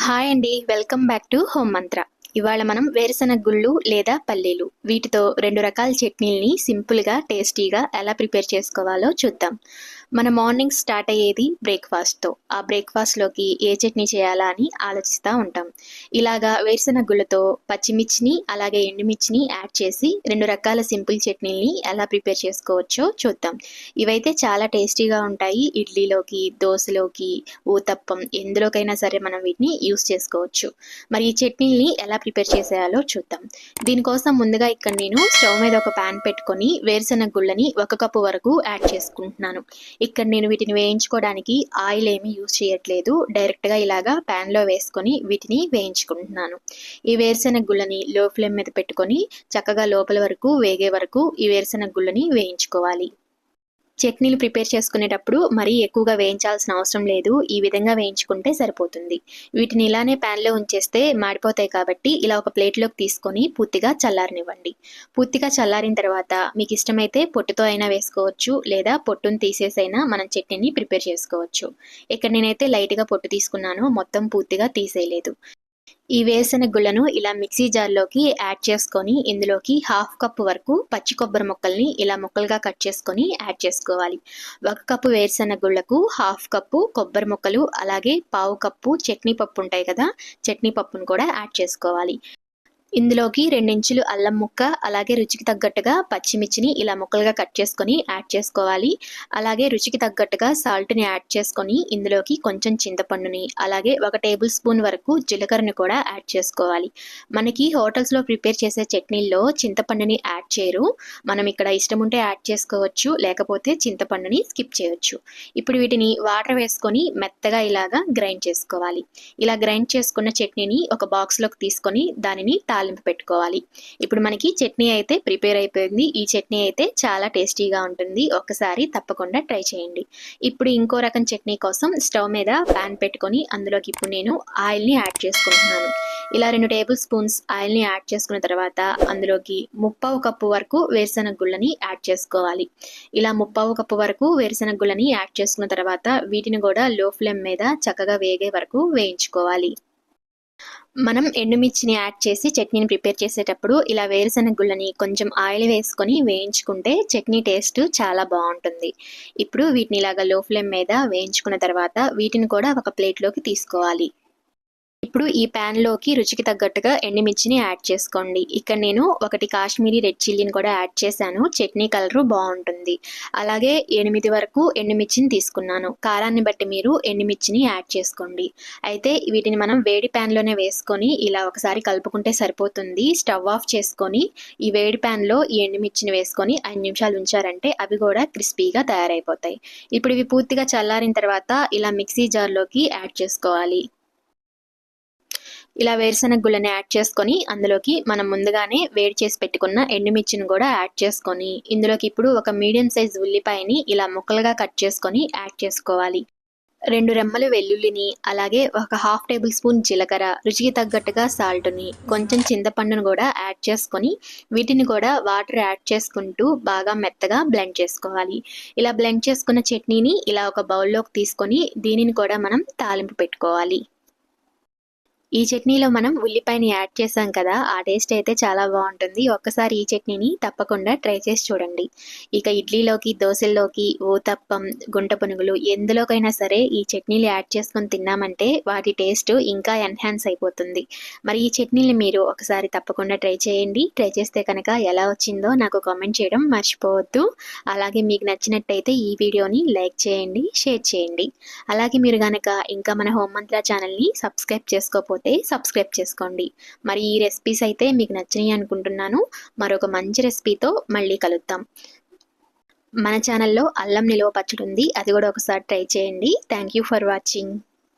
Hi అండి, welcome back to home మంత్ర. ఇవాళ మనం వేరుశనగ గుళ్ళు లేదా పల్లీలు వీటితో రెండు రకాల చట్నీల్ని సింపుల్గా టేస్టీగా ఎలా ప్రిపేర్ చేసుకోవాలో చూద్దాం. మన మార్నింగ్ స్టార్ట్ అయ్యేది బ్రేక్ఫాస్ట్తో. ఆ బ్రేక్ఫాస్ట్లోకి ఏ చట్నీ చేయాలా అని ఆలోచిస్తూ ఉంటాం. ఇలాగా వేరుశనగ గుళ్ళతో పచ్చిమిర్చిని అలాగే ఎండుమిర్చిని యాడ్ చేసి రెండు రకాల సింపుల్ చట్నీల్ని ఎలా ప్రిపేర్ చేసుకోవచ్చో చూద్దాం. ఇవైతే చాలా టేస్టీగా ఉంటాయి. ఇడ్లీలోకి, దోశలోకి, ఊతప్పం ఎందులోకైనా సరే మనం వీటిని యూస్ చేసుకోవచ్చు. మరి ఈ చట్నీల్ని ఎలా ప్రిపేర్ చేసేయాలో చూద్దాం. దీనికోసం ముందుగా ఇక్కడ నేను స్టవ్ మీద ఒక ప్యాన్ పెట్టుకొని వేరుశనగ గుళ్ళని 1 కప్పు వరకు యాడ్ చేసుకుంటున్నాను. ఇక్కడ నేను వీటిని వేయించుకోవడానికి ఆయిల్ ఏమీ యూస్ చేయట్లేదు. డైరెక్ట్గా ఇలాగా ప్యాన్లో వేసుకొని వీటిని వేయించుకుంటున్నాను. ఈ వేరుశనగ గుళ్ళని లో ఫ్లేమ్ మీద పెట్టుకొని చక్కగా లోపల వరకు వేగే వరకు ఈ వేరుశనగ గుళ్ళని వేయించుకోవాలి. చట్నీలు ప్రిపేర్ చేసుకునేటప్పుడు మరీ ఎక్కువగా వేయించాల్సిన అవసరం లేదు. ఈ విధంగా వేయించుకుంటే సరిపోతుంది. వీటిని ఇలానే ప్యాన్లో ఉంచేస్తే మాడిపోతాయి కాబట్టి ఇలా ఒక ప్లేట్లోకి తీసుకొని పూర్తిగా చల్లారనివ్వండి. పూర్తిగా చల్లారిన తర్వాత మీకు ఇష్టమైతే పొట్టుతో అయినా వేసుకోవచ్చు, లేదా పొట్టును తీసేసైనా మనం చట్నీని ప్రిపేర్ చేసుకోవచ్చు. ఇక్కడ నేనైతే లైట్గా పొట్టు తీసుకున్నాను, మొత్తం పూర్తిగా తీసేయలేదు. ఈ వేరుశనగ గుళ్ళను ఇలా మిక్సీ జార్లోకి యాడ్ చేసుకొని ఇందులోకి 1/2 కప్పు వరకు పచ్చి కొబ్బరి ముక్కల్ని ఇలా ముక్కలుగా కట్ చేసుకొని యాడ్ చేసుకోవాలి. 1 కప్పు వేరుశనగ గుళ్ళకు 1/2 కప్పు కొబ్బరి ముక్కలు అలాగే 1/4 కప్పు చట్నీ పప్పు ఉంటాయి కదా, చట్నీ పప్పును కూడా యాడ్ చేసుకోవాలి. ఇందులోకి 2 ఇంచులు అల్లం ముక్క అలాగే రుచికి తగ్గట్టుగా పచ్చిమిర్చిని ఇలా ముక్కలుగా కట్ చేసుకొని యాడ్ చేసుకోవాలి. అలాగే రుచికి తగ్గట్టుగా సాల్ట్ని యాడ్ చేసుకొని ఇందులోకి కొంచెం చింతపండుని అలాగే 1 టేబుల్ స్పూన్ వరకు జీలకర్రని కూడా యాడ్ చేసుకోవాలి. మనకి హోటల్స్లో ప్రిపేర్ చేసే చట్నీల్లో చింతపండుని యాడ్ చేయరు. మనం ఇక్కడ ఇష్టం ఉంటే యాడ్ చేసుకోవచ్చు, లేకపోతే చింతపండుని స్కిప్ చేయొచ్చు. ఇప్పుడు వీటిని వాటర్ వేసుకొని మెత్తగా ఇలాగా గ్రైండ్ చేసుకోవాలి. ఇలా గ్రైండ్ చేసుకున్న చట్నీని ఒక బాక్స్లోకి తీసుకొని దానిని తాలింపు పెట్టుకోవాలి. ఇప్పుడు మనకి చట్నీ అయితే ప్రిపేర్ అయిపోయింది. ఈ చట్నీ అయితే చాలా టేస్టీగా ఉంటుంది. ఒక్కసారి తప్పకుండా ట్రై చేయండి. ఇప్పుడు ఇంకో రకం చట్నీ కోసం స్టవ్ మీద ప్యాన్ పెట్టుకొని అందులోకి ఇప్పుడు నేను ఆయిల్ని యాడ్ చేసుకుంటున్నాను. ఇలా 2 టేబుల్ స్పూన్స్ ఆయిల్ని యాడ్ చేసుకున్న తర్వాత అందులోకి 1/4 కప్పు వరకు వేరుశనగ గుళ్ళని యాడ్ చేసుకోవాలి. ఇలా 1/4 కప్పు వరకు వేరుశనగ గుళ్ళని యాడ్ చేసుకున్న తర్వాత వీటిని కూడా లో ఫ్లేమ్ మీద చక్కగా వేగే వరకు వేయించుకోవాలి. మనం ఎండుమిర్చిని యాడ్ చేసి చట్నీని ప్రిపేర్ చేసేటప్పుడు ఇలా వేరుశనగ గుళ్ళని కొంచెం ఆయిల్ వేసుకొని వేయించుకుంటే చట్నీ టేస్ట్ చాలా బాగుంటుంది. ఇప్పుడు వీటిని ఇలాగా లో ఫ్లేమ్ మీద వేయించుకున్న తర్వాత వీటిని కూడా ఒక ప్లేట్లోకి తీసుకోవాలి. ఇప్పుడు ఈ ప్యాన్లోకి రుచికి తగ్గట్టుగా ఎండుమిర్చిని యాడ్ చేసుకోండి. ఇక్కడ నేను 1 కాశ్మీరీ రెడ్ చిల్లీని కూడా యాడ్ చేశాను. చట్నీ కలరు బాగుంటుంది. అలాగే 8 వరకు ఎండుమిర్చిని తీసుకున్నాను. కారాన్ని బట్టి మీరు ఎండుమిర్చిని యాడ్ చేసుకోండి. అయితే వీటిని మనం వేడి ప్యాన్లోనే వేసుకొని ఇలా ఒకసారి కలుపుకుంటే సరిపోతుంది. స్టవ్ ఆఫ్ చేసుకొని ఈ వేడి ప్యాన్లో ఈ ఎండుమిర్చిని వేసుకొని 5 నిమిషాలు ఉంచారంటే అవి కూడా క్రిస్పీగా తయారైపోతాయి. ఇప్పుడు ఇవి పూర్తిగా చల్లారిన తర్వాత ఇలా మిక్సీ జార్లోకి యాడ్ చేసుకోవాలి. ఇలా వేరుశనగ గుళ్ళని యాడ్ చేసుకొని అందులోకి మనం ముందుగానే వేడి చేసి పెట్టుకున్న ఎండుమిర్చిని కూడా యాడ్ చేసుకొని ఇందులోకి ఇప్పుడు ఒక మీడియం సైజ్ ఉల్లిపాయని ఇలా ముక్కలుగా కట్ చేసుకొని యాడ్ చేసుకోవాలి. 2 రెమ్మలు వెల్లుల్లిని అలాగే ఒక 1/2 టేబుల్ స్పూన్ జీలకర్ర, రుచికి తగ్గట్టుగా సాల్ట్ని, కొంచెం చింతపండును కూడా యాడ్ చేసుకొని వీటిని కూడా వాటర్ యాడ్ చేసుకుంటూ బాగా మెత్తగా బ్లెండ్ చేసుకోవాలి. ఇలా బ్లెండ్ చేసుకున్న చట్నీని ఇలా ఒక బౌల్లోకి తీసుకొని దీనిని కూడా మనం తాలింపు పెట్టుకోవాలి. ఈ చట్నీలో మనం ఉల్లిపాయని యాడ్ చేసాం కదా, ఆ టేస్ట్ అయితే చాలా బాగుంటుంది. ఒక్కసారి ఈ చట్నీని తప్పకుండా ట్రై చేసి చూడండి. ఇక ఇడ్లీలోకి, దోశల్లోకి, ఊతప్పం, గుంట పునుగులు ఎందులోకైనా సరే ఈ చట్నీలు యాడ్ చేసుకొని తిన్నామంటే వాటి టేస్ట్ ఇంకా ఎన్హాన్స్ అయిపోతుంది. మరి ఈ చట్నీని మీరు ఒకసారి తప్పకుండా ట్రై చేయండి. ట్రై చేస్తే కనుక ఎలా వచ్చిందో నాకు కామెంట్ చేయడం మర్చిపోవద్దు. అలాగే మీకు నచ్చినట్టయితే ఈ వీడియోని లైక్ చేయండి, షేర్ చేయండి. అలాగే మీరు కనుక ఇంకా మన హోమ్ మంత్ర ఛానల్ని సబ్స్క్రైబ్ చేసుకోకపోతే సబ్స్క్రైబ్ చేసుకోండి. మరి ఈ రెసిపీస్ అయితే మీకు నచ్చినాయి అనుకుంటున్నాను. మరొక మంచి రెసిపీతో మళ్ళీ కలుద్దాం. మన ఛానల్లో అల్లం నిలువ పచ్చడి ఉంది, అది కూడా ఒకసారి ట్రై చేయండి. Thank you for watching.